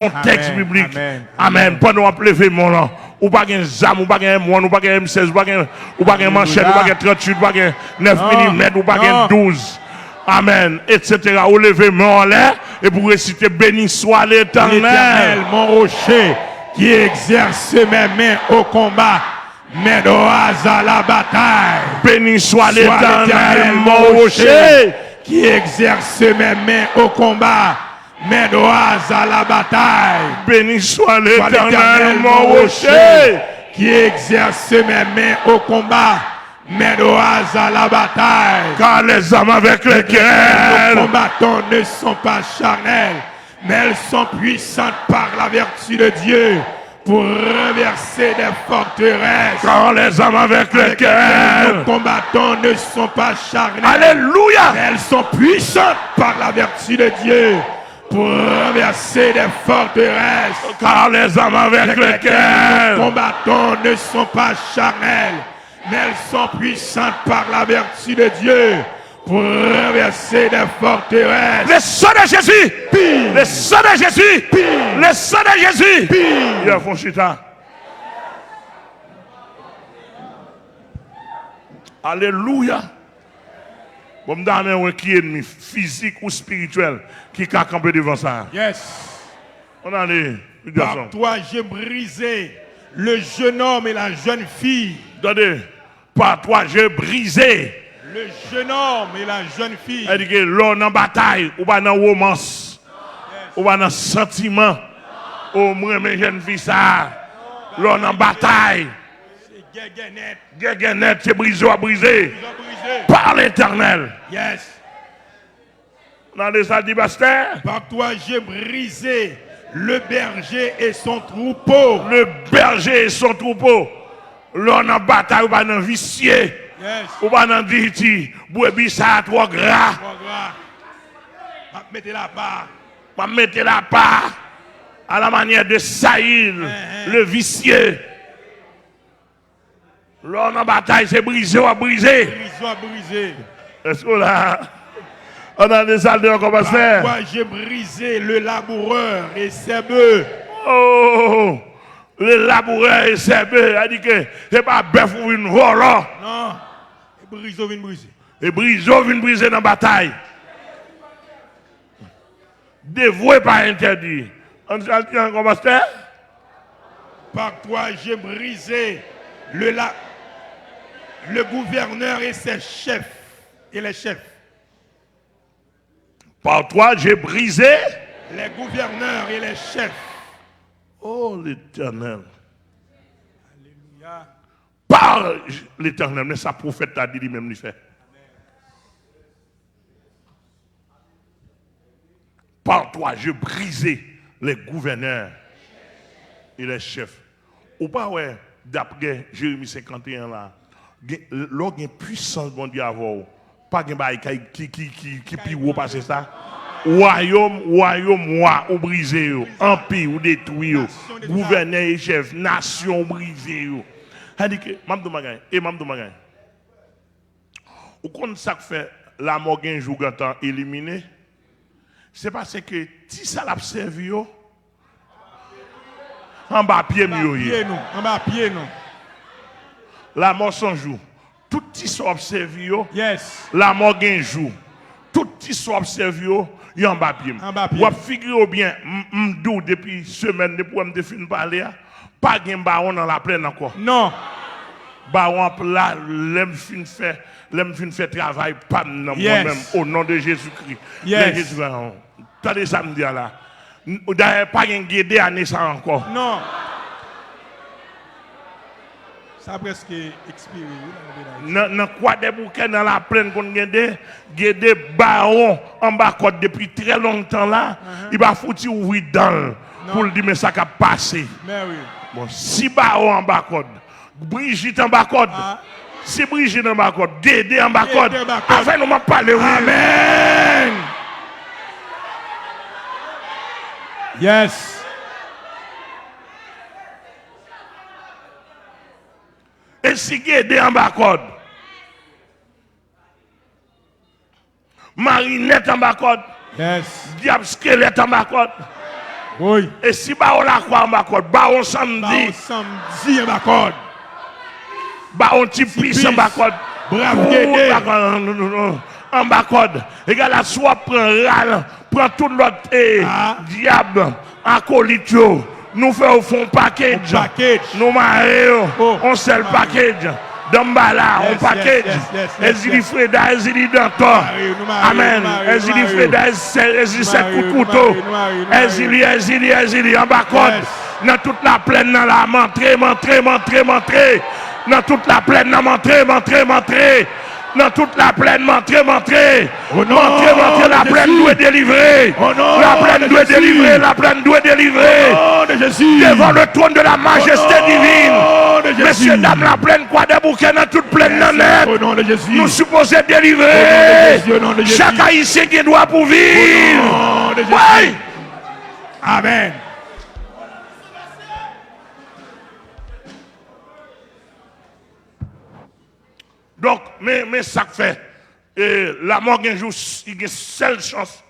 texte biblique. Amen. Pendant qu'on lever mon nom, ou pas un zam, ou pas un moine, ou pas un M16, ou pas un manchette, ou pas un 38, ou pas un 9 mm, ou pas un 12. Amen. Etc. Ou lever mon l'air et pour réciter béni soit l'Éternel, mon rocher, qui exerce mes mains au combat, mes doigts à la bataille. Béni soit l'Éternel, mon rocher, qui exerce mes mains au combat, mes doigts à la bataille. Béni soit l'Éternel, mon rocher, qui exerce mes mains au combat, mes doigts à la bataille. Car les hommes avec lesquels nos combattants ne sont pas charnels, mais elles sont puissantes par la vertu de Dieu pour renverser des forteresses. Car les hommes avec lesquels nos combattants ne sont pas charnels. Alléluia. Mais elles sont puissantes par la vertu de Dieu pour renverser des forteresses. Car les hommes avec lesquels nos combattants ne sont pas charnels, mais elles sont puissantes par la vertu de Dieu pour renverser des forteresses. Le sang de Jésus, pire. Le sang de Jésus, pire. Le sang de Jésus, pire. Il y a Fonchita. Alléluia. Bon, m'dame qui est ennemi physique ou spirituel qui a campé devant ça. Yes. On a les. Par toi, j'ai brisé le jeune homme et la jeune fille. Attendez. Par toi, j'ai brisé le jeune homme et la jeune fille. Elle dit que l'on en bataille, ou pas dans romance, ou pas dans sentiment. Au moins, mes jeunes filles, ça. L'on en bataille. Guéguenet, c'est brisé à briser. Par l'Éternel. Yes. Dans les salles du pasteur. Par toi, j'ai brisé le berger et son troupeau. Le berger et son troupeau. L'on en bataille, ou pas dans vicieux. Yes. Ou pas dans diti, bouébi ça trop gras. Trop gras. Mettez la part. Mettez la part à la manière de Saïl, le vicieux. L'on en bataille, c'est brisé ou à briser. Brisé ou à briser. Est-ce que là, on a des salles de commencer? Moi, j'ai brisé le laboureur et ses bœufs. Oh! Le laboureur et ses bœufs, il dit que c'est pas bœuf ou une volant. Non. Et briseau vient briser. Et briseau vient briser dans la bataille. Dévoué pas interdit. On dit encore, pasteur? Par toi, j'ai brisé le gouverneur et ses chefs. Et les chefs. Par toi, j'ai brisé les gouverneurs et les chefs. Oh, l'Éternel. Alléluia. Par l'Éternel, mais sa prophète a dit lui-même, lui fait. Par toi, je brisé les gouverneurs et les chefs. Ou pas, ouais, d'après Jérémie 51 là, l'on a une puissance, bon Dieu, avant. Pas de bail qui pire passer ça. Royaume, moi, ou brisé, empire, ou détruit, gouverneur et chef, nation brisée. C'est-à-dire que, ou quand ça fait la mort un jour quand éliminé, c'est parce que si ça l'a servi, en bas pied mieux. En bas pied nous. La mort sans jour. Tout qui sont observé, yes. La mort un jour. Tout qui sont observé, il y a un bas pied. Ou figurez bien, m'dou depuis semaine, depuis que je fin parler, pas de baron dans la plaine encore. Non. Baron là, l'aime fin fait travail, pas moi-même, au nom de Jésus-Christ. Yes. T'as des samedis là. D'ailleurs, pas de guédé à naissance encore. Non. Ça a presque expiré. Dans quoi des bouquets dans la plaine qu'on a des barons en bas côte depuis très longtemps là, il va foutre ouvrir dans pour le dire mais ça a passé. Mais oui. Bon, si barons en bas côte, Brigitte en bas côte, si Brigitte en bas côte, Guédé en bas côte, afin nous m'en parler. Amen. Yes. Et si Guédé en bas code, Marinette en bas code, yes. Diable squelette en bas code, Oui. Et si baron la croix en bas code, baron samedi, Samedi en bas code. baron tipis en bas code. Brave Guédé. En bas code. Et gars la soit prend ral, prend tout l'autre diable, acolyte yo. Nous faisons fond package. Nous marions, on seul package. Dambala, on package. Ezili Freda, Ezili Danton. Amen. Ezili Freda, Ezili 7 coups de couteau. Ezili, en bas code. Dans toute la plaine, dans la montrée. Dans toute la plaine, dans montrée. Dans toute la plaine, montrez. La plaine doit délivrer. La plaine doit délivrer. Devant le trône de la majesté divine. Messieurs, dames, la plaine, quoi des bouquets dans toute plaine net. Nous supposons délivrer. Chaque haïtien qui doit pour vivre. Oui. Amen. Donc, mais ça fait, la mort un jour, il y a une seule chance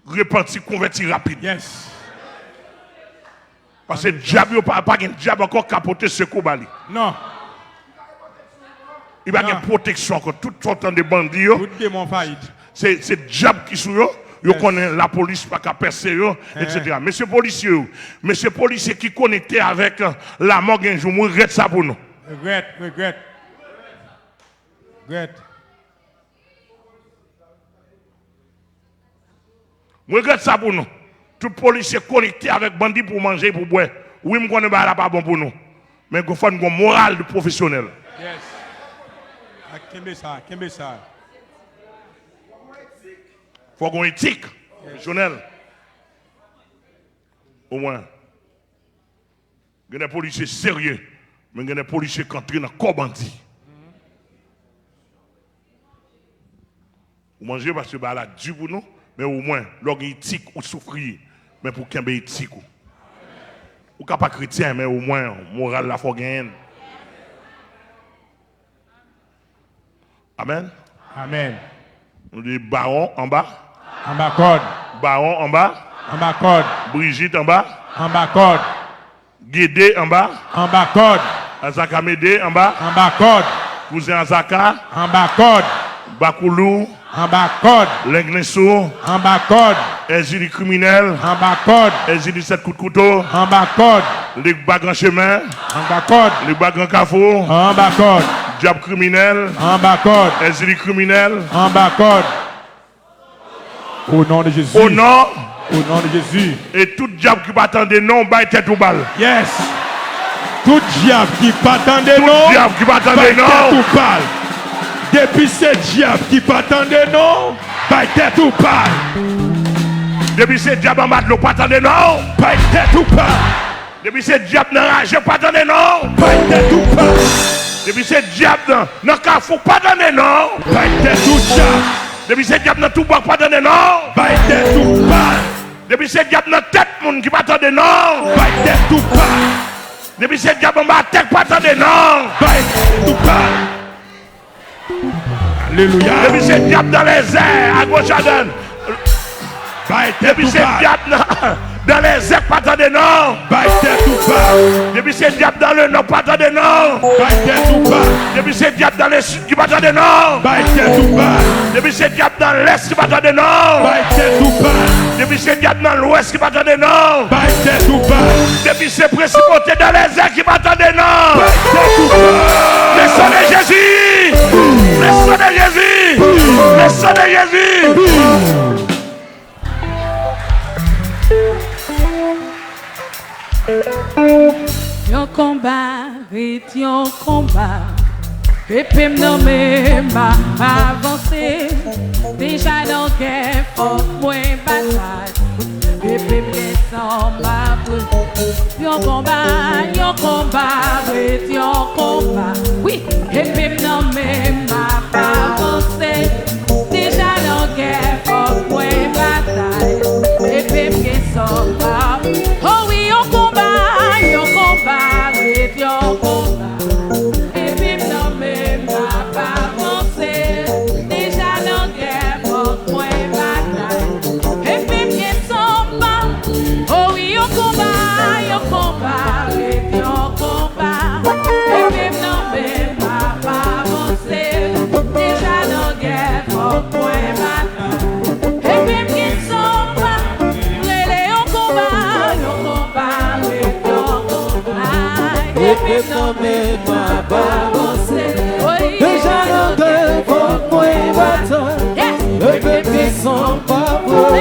de repentir, convertir rapide. Yes. Parce que le diable n'a pas de diable encore capoté ce coup. Non. Il n'y a pas de protection encore. Tout sortant de bandits. Tout démon faillite. C'est le diable qui sont là. Vous connaissez la police, pas qu'à percer, etc. Monsieur policier qui connecté avec la mort un jour, je regrette ça pour nous. Regrette. Je regrette ça pour nous. Tout policier connecté avec bandit pour manger, pour boire. Oui, je ne connais pas bon pour nous. Mais il faut une morale de professionnel. Yes. Qu'est-ce ça? Il faut une éthique professionnelle. Au moins. Il y a des policiers sérieux, mais il y a des policiers qui entrent dans le corps bandit. Vous mangez parce que la dû pour nous, mais au moins, l'orgue éthique ou souffrir, mais pour qu'il y ait éthique. Ou pas chrétien, mais au moins, moral la faut gagner. Amen. Amen. On dit baron en bas. En bas code. Baron en bas. En bas code. Brigitte en bas. En bas code. Guédé en bas. En bas code. Azaka Médé en bas. En bas code. Cousin Azaka. En bas code. Bakoulou. En bas code. L'Engnesso. En bas code. Exil criminel. En bas code. Exil 7 coups de couteau. En bas code. Les bagues chemin. En bas code. Les bagues carrefour. En bas code. Diable criminel. En bas code. Exil criminel. En bas code. Au nom de Jésus. Au nom de Jésus. Et tout diable qui m'attendait non, bah tête ou balle. Yes. Tout diable qui m'attendait non. Tout diable qui m'attendait non. Tête ou balle. Depuis ce diable qui m'attendait non, bah tête ou balle. Depuis ce diable en bas de l'eau, pas attendez non. Bah tête ou balle. Depuis ce diable dans la rage, pas attendez non. Bah tête ou balle. Depuis ce diable dans le carrefour, pas attendez non. Bah tête ou diable. Depuis ce diable dans tout bois, pas attendez non. Bah tête ou balle. Depuis ce diable dans tête monde qui pas attendez non. Bah tête ou balle. Depuis ce diable en bas tête, pas attendez non. Bah tête ou balle. Alléluia. Depuis ce diable dans les airs, à gauche à droite. Depuis ce diable dans les airs, pas attendez non. Bah tête ou balle. Depuis ce diable dans le nord, pas attendez non. Bah tête ou balle. Depuis ce diable dans le sud, qui pas attendez non. Bah tête ou balle. Depuis ce diable dans l'est, qui pas attendez non. Bah tête ou balle. Depuis ce diable dans l'ouest, qui pas attendez non. Bah tête ou balle. Depuis ces principautés dans les airs, qui pas attendez non. Bah tête ou balle. Le sang de Jésus. Le sang de Jésus. Le sang de Jésus. Yon combat, est yon combat. Et puis m'nommer m'a avancé. Déjà dans guerre, faut moins bataille. Et puis m'descend ma boule. Yon combat, est yon combat. Oui, et puis m'nommer m'a avancé. Déjà dans guerre, faut moins bataille. Et puis m'descend ma boule. Oh oui, yon combat, est yon combat. Et puis m'nommer m'a avancé. Déjà dans guerre, faut moins bataille. Et puis m'descend ma boule. Oh oui, yon combat. peuple non mais pas avancer. Déjà dans le fond, moi battant. Le peuple sans pas pour.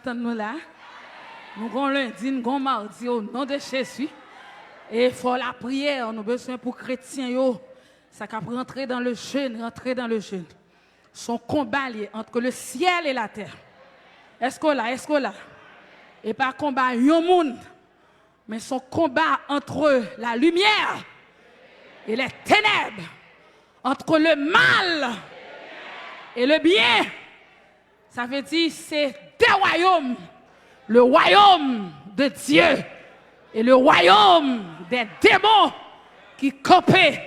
Nous là, nous avons lundi, nous avons mardi au nom de Jésus. Et il faut la prière, nous avons besoin pour chrétiens, ça cap rentrer dans le jeûne, Son combat lié entre le ciel et la terre. Est-ce que là? Et pas combat yon monde, mais son combat entre la lumière et les ténèbres, entre le mal et le bien. Ça veut dire c'est deux royaumes. Le royaume de Dieu et le royaume des démons qui campaient.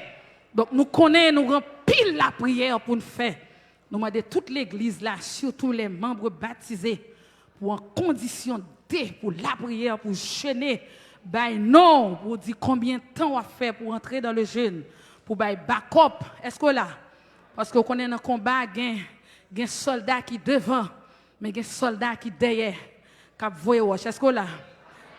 Donc nous connaissons, nous pile la prière pour nous faire. Nous demandons toute l'église là, surtout les membres baptisés, pour en condition D, pour la prière, pour jeûner. Non, pour dire combien de temps on va faire pour entrer dans le jeûne, pour backup. Est-ce que là? Parce qu'on connaît dans le combat, il y a un soldat qui devant, mais il y a un soldat qui derrière, qui a voyé. Est-ce que là?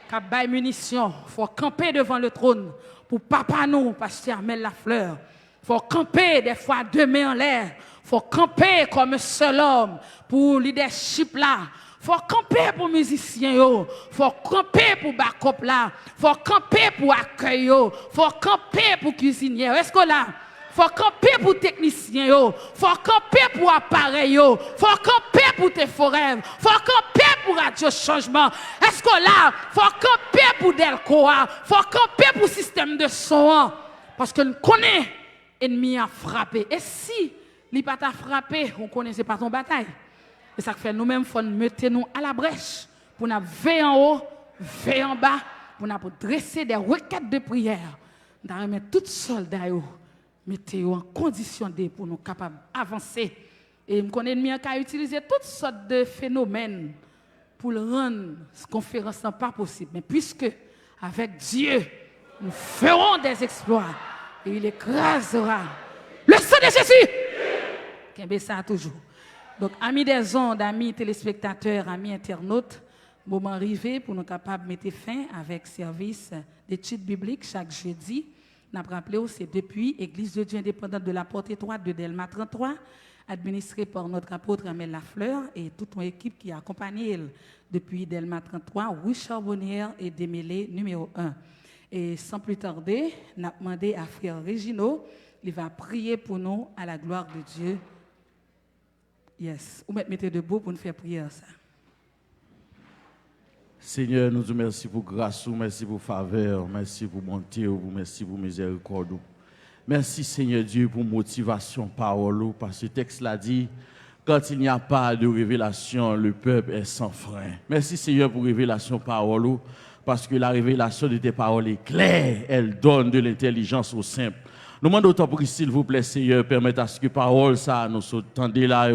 Qui a des munitions. Il faut camper devant le trône pour papa nous, pasteur Armel Lafleur. Il faut camper des fois deux mains en l'air. Il faut camper comme un seul homme pour leadership là. Il faut camper pour musiciens. Il faut camper pour backup là. Il faut camper pour accueil. Il faut camper pour cuisinier. Est-ce que là? Il faut camper pour technicien, il faut camper pour appareil, il faut camper pour tes forêts, il faut camper pour radio changement. Est-ce que là, il faut camper pour Delcoa, il faut camper pour système de son. Parce que nous connaissons l'ennemi a frappé. Et si il n'a pas frappé, on ne connaissait pas ton bataille. Et ça fait nous-mêmes, il faut nous mettre nous à la brèche pour nous veiller en haut, veiller en bas, pour nous dresser des requêtes de prière. Nous allons mettre tous les soldats. Mettez-vous en condition pour nous capables d'avancer. Et nous connaissons qu'à utiliser toutes sortes de phénomènes pour rendre cette conférence pas possible. Mais puisque, avec Dieu, nous ferons des exploits et il écrasera le sang de Jésus. Qu'est-ce que ça toujours? Donc, amis des ondes, amis téléspectateurs, amis internautes, moment arrivé pour nous capables de mettre fin avec service d'études bibliques chaque jeudi. Nous avons rappelé aussi depuis Église de Dieu indépendante de la Porte étroite de Delma 33, administrée par notre apôtre Armel Lafleur et toute mon équipe qui a accompagné depuis Delma 33, Rue Charbonnière et Démêlé numéro 1. Et sans plus tarder, nous avons demandé à frère Régino, il va prier pour nous à la gloire de Dieu. Yes, vous mettez debout pour nous faire prier ça. Seigneur, nous te remercions pour grâce, merci pour faveur, merci pour bonté, merci pour miséricorde. Merci Seigneur Dieu pour motivation, parole, parce que le texte l'a dit, Quand il n'y a pas de révélation, le peuple est sans frein. Merci Seigneur pour révélation parole, parce que la révélation de tes paroles est claire, elle donne de l'intelligence aux simples. Nous demandons autant pour s'il vous plaît Seigneur, permettez à ce que parole ça nous entendez là.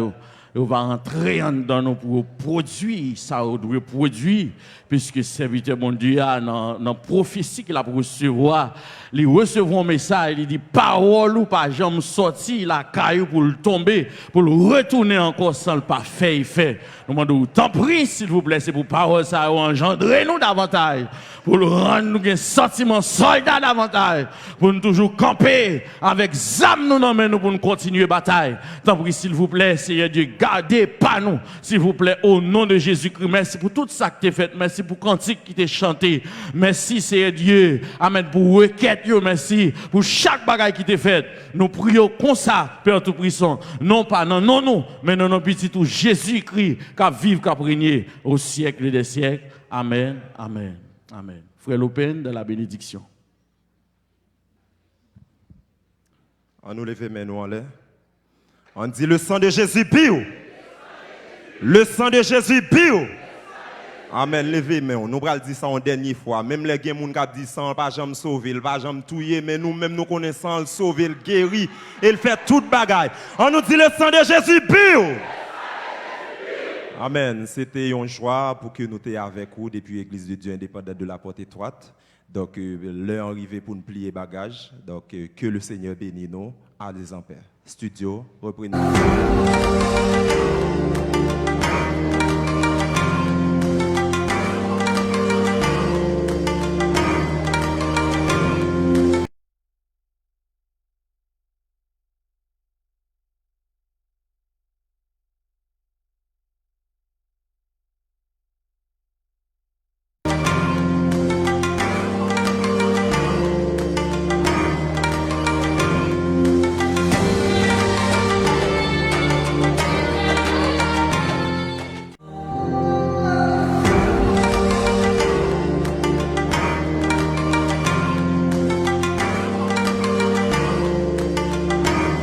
On va entrer dans nous pour produire ça, on doit produire, puisque serviteur mon Dieu dans la prophétie qu'il a pour recevoir, il recevra un message, il dit parole ou pas jamais sorti la caillou pour le tomber, pour le retourner encore sans le pas fait. Nous demandons tant prie s'il vous plaît, c'est pour parole ça engendrer nous davantage, pour le rendre nous un sentiment soldat davantage, pour nous toujours camper avec zam nous non nous pour nous continuer bataille. Tant prie s'il vous plaît, Seigneur Dieu, gardez pas nous, s'il vous plaît, au nom de Jésus-Christ. Merci pour tout ça que tu as fait. Merci pour le cantique qui t'a chanté. Merci, Seigneur Dieu. Amen. Pour requête, merci. Pour chaque bagaille qui t'a fait. Nous prions comme ça, Père Tout-Puissant. Non pas non, mais non, non, petit tout Jésus-Christ, qui vive, qui régné au siècle des siècles. Amen, amen, amen. Frère Lopin, de la bénédiction. On nous lève les mains en l'air. On dit le sang de Jésus pire. Le sang de Jésus pire. Amen. Levez les mains. Nous allons dire ça en dernière fois. Même les gens qui disent ça, on ne va jamais sauver, il ne va jamais tuer, mais nous-mêmes nous connaissons le sauver, le guérir, et il fait toute bagaille. On nous dit le sang de Jésus pire. Amen. C'était un choix pour que nous soyons avec vous depuis l'Église de Dieu indépendante de la porte étroite. Donc, l'heure arrivée pour nous plier bagages. Donc, que le Seigneur bénisse nous. À des ampères. Studio, reprenez.